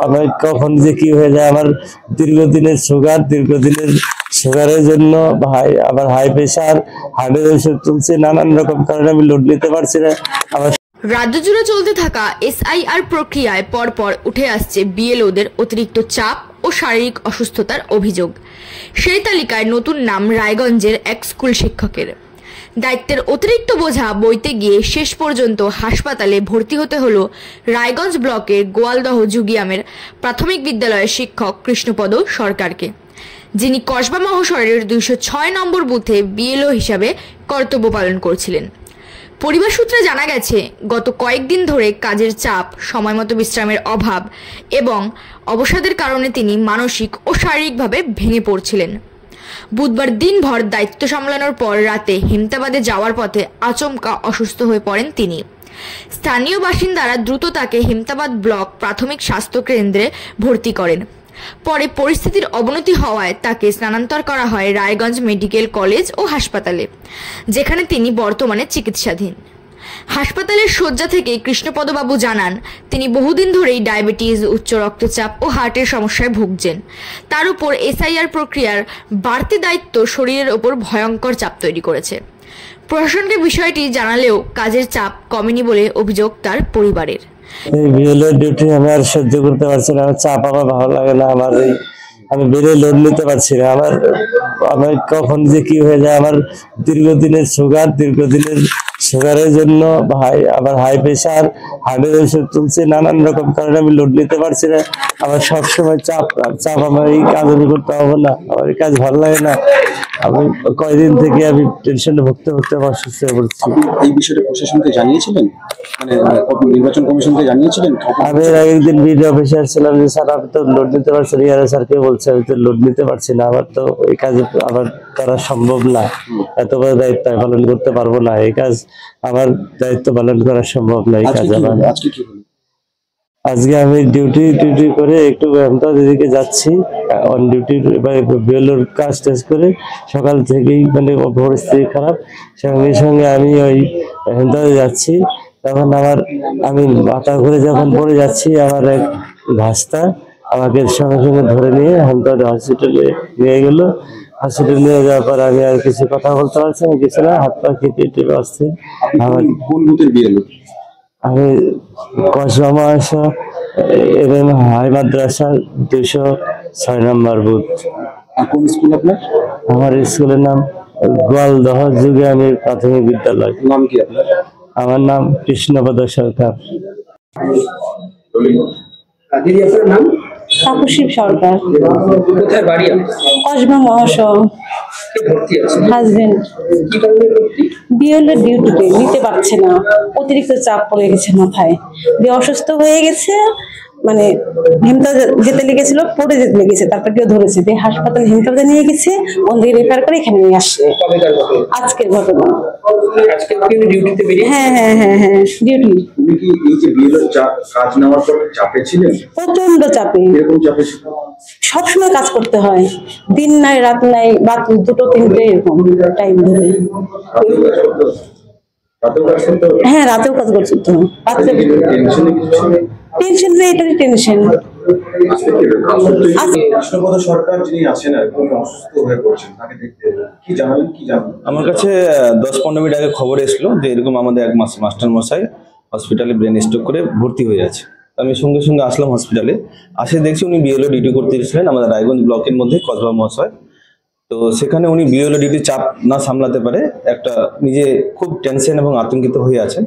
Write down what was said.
আমার কখন যে কি হয়ে যায়, আমার দীর্ঘদিনের সুগারের জন্য আবার হাই প্রেশার, হার্টের ওষুধ তুলছে, নানান রকম কারণে আমি লোড নিতে পারছি না। রাজ্য জুড়ে চলতে থাকা এসআইআর প্রক্রিয়ায় পরপর উঠে আসছে বিএলওদের অতিরিক্ত চাপ ও শারীরিক অসুস্থতার অভিযোগ। সেই তালিকায় নতুন নাম রায়গঞ্জের এক স্কুল শিক্ষকের। দায়িত্বের অতিরিক্ত বোঝা বইতে গিয়ে শেষ পর্যন্ত হাসপাতালে ভর্তি হতে হলো রায়গঞ্জ ব্লকের গোয়ালদহ জুগিয়ামের প্রাথমিক বিদ্যালয়ের শিক্ষক কৃষ্ণপদ সরকারকে, যিনি কসবা মহাশয়ের 206 নম্বর বুথে বিএলও হিসাবে কর্তব্য পালন করছিলেন। পরিবার সূত্রে জানা গেছে, গত কয়েকদিন ধরে কাজের চাপ, সময়মতো বিশ্রামের অভাব এবং অবসাদের কারণে তিনি মানসিক ও শারীরিকভাবে ভেঙে পড়ছিলেন। বুধবার দিনভর দায়িত্ব সামলানোর পর রাতে হেমতাবাদে যাওয়ার পথে আচমকা অসুস্থ হয়ে পড়েন তিনি। স্থানীয় বাসিন্দারা দ্রুত তাকে হেমতাবাদ ব্লক প্রাথমিক স্বাস্থ্য কেন্দ্রে ভর্তি করেন। পরে পরিস্থিতির অবনতি হওয়ায় তাকে স্থানান্তর করা হয় রায়গঞ্জ মেডিকেল কলেজ ও হাসপাতালে, যেখানে তিনি বর্তমানে চিকিৎসাধীন। হাসপাতালের শয্যা থেকে কৃষ্ণপদবাবু জানান, তিনি বহুদিন ধরেই ডায়াবেটিস, উচ্চ রক্তচাপ ও হার্টের সমস্যায় ভুগছেন। তার উপর এসআইআর প্রক্রিয়ার বাড়তি দায়িত্ব শরীরের ওপর ভয়ঙ্কর চাপ তৈরি করেছে। প্রশাসনকে বিষয়টি জানালেও কাজের চাপ কমেনি বলে অভিযোগ তার পরিবারের। এই বিএলও ডিউটি আমি আর সহ্য করতে পারছি না, আমার চাপ আমার ভালো লাগে না, আমি বেড়ে লোড নিতে পারছি না। আমার কখন যে কি হয়ে যায়, আমার দীর্ঘদিনের সুগারের জন্য আবার হাই প্রেশার, হার্টের ওষুধ তুলছে, নানান রকম কারণে আমি লোড নিতে পারছি না। আমার সবসময় চাপ, আমার এই কাজ আমি করতে হবে না, আমার এই কাজ ভালো লাগে না। আমি কয়েকদিন থেকে আমি টেনশনে ভুগতে অসুস্থ হয়ে পড়ছি। এই বিষয়টা প্রশাসনকে জানিয়েছিলেন, মানে নির্বাচন কমিশনকে জানিয়েছিলেন? আমি একদিন ভিডিও অফিসে আসছিলাম যে স্যার আমি তো লোড নিতে পারছি না, স্যারকে বলছে আমি তো লোড নিতে পারছি না, আমার তো এই কাজ আমার করা সম্ভব না, এত বড় দায়িত্ব পালন করতে পারবো না, এই কাজ আমার দায়িত্ব পালন করা সম্ভব না। এই কাজ আজকে আমি ডিউটি করে একটু দিদিকে যাচ্ছি অন ডিউটি, বিএলওর কাজ টেজ করে সকাল থেকেই মানে পরিস্থিতি খারাপ, সঙ্গে আমি ওই হেমতাবাদে যাচ্ছি। তখন আমি মাথা ঘুরে যখন পড়ে যাচ্ছি, আমার এক ভাস্তা আমাকে সঙ্গে ধরে নিয়ে হেমতাবাদ হসপিটালে নিয়ে গেল। হসপিটাল নিয়ে যাওয়ার পর আমি আর কিছু কথা বলতে পারছি না, কিছু না, হাত পা কেটে আসছে। আমি কসবা মহাশয় এবং হাই মাদ্রাসা 206 নম্বর বুথ। কোন স্কুল আপনার? আমার স্কুলের নাম গোয়ালদহ জুগিয়ামের প্রাথমিক বিদ্যালয়। নাম কি আপনার? আমার নাম কৃষ্ণপদ সরকার। দিদি আপনার নাম? তাপসী সরকার। কোথায় বাড়ি? কসবা মহাশয়। হাজবেন্ড বিএলও ডিউটিতে নিতে পারছে না, অতিরিক্ত চাপ পড়ে গেছে মাথায়, দিয়ে অসুস্থ হয়ে গেছে। মানে হেমতাবাদে যেতে লেগেছিল, পড়ে যেতে লেগেছে, তারপর কেউ ধরেছে, দিয়ে হাসপাতাল হেমতাবাদে নিয়ে গেছে, ওদিকে রেফার করে এখানে নিয়ে আসছে। আজকের ঘটনা। হ্যাঁ ডিউটি। প্রচন্ড চাপে, সবসময় কাজ করতে হয়, দিন নাই রাত নাই, বা 2-3 এরকম টাইম ধরে। হ্যাঁ, রাতেও কাজ করতে হয়। টেনশন নেই, এটারই টেনশন। সরকার যিনি আছেন অসুস্থ হয়ে পড়ছেন, তাকে দেখতে কি জানালেন? আমার কাছে 10-15 মিনিট আগে খবর এসলো যে এরকম আমাদের এক মাস্টার মশাই হসপিটালে ব্রেন স্ট্রোক করে ভর্তি হয়ে আছে। আমি সঙ্গে আসলাম হসপিটালে, দেখছি উনি বিএলও ডিউটি করতে এসেছিলেন আমাদের রায়গঞ্জ ব্লকের মধ্যে কসবা মহাশয়। তো সেখানে উনি বিএলও ডিউটি চাপ না সামলাতে পারে একটা নিজে খুব টেনশন এবং আতঙ্কিত হয়ে আছেন।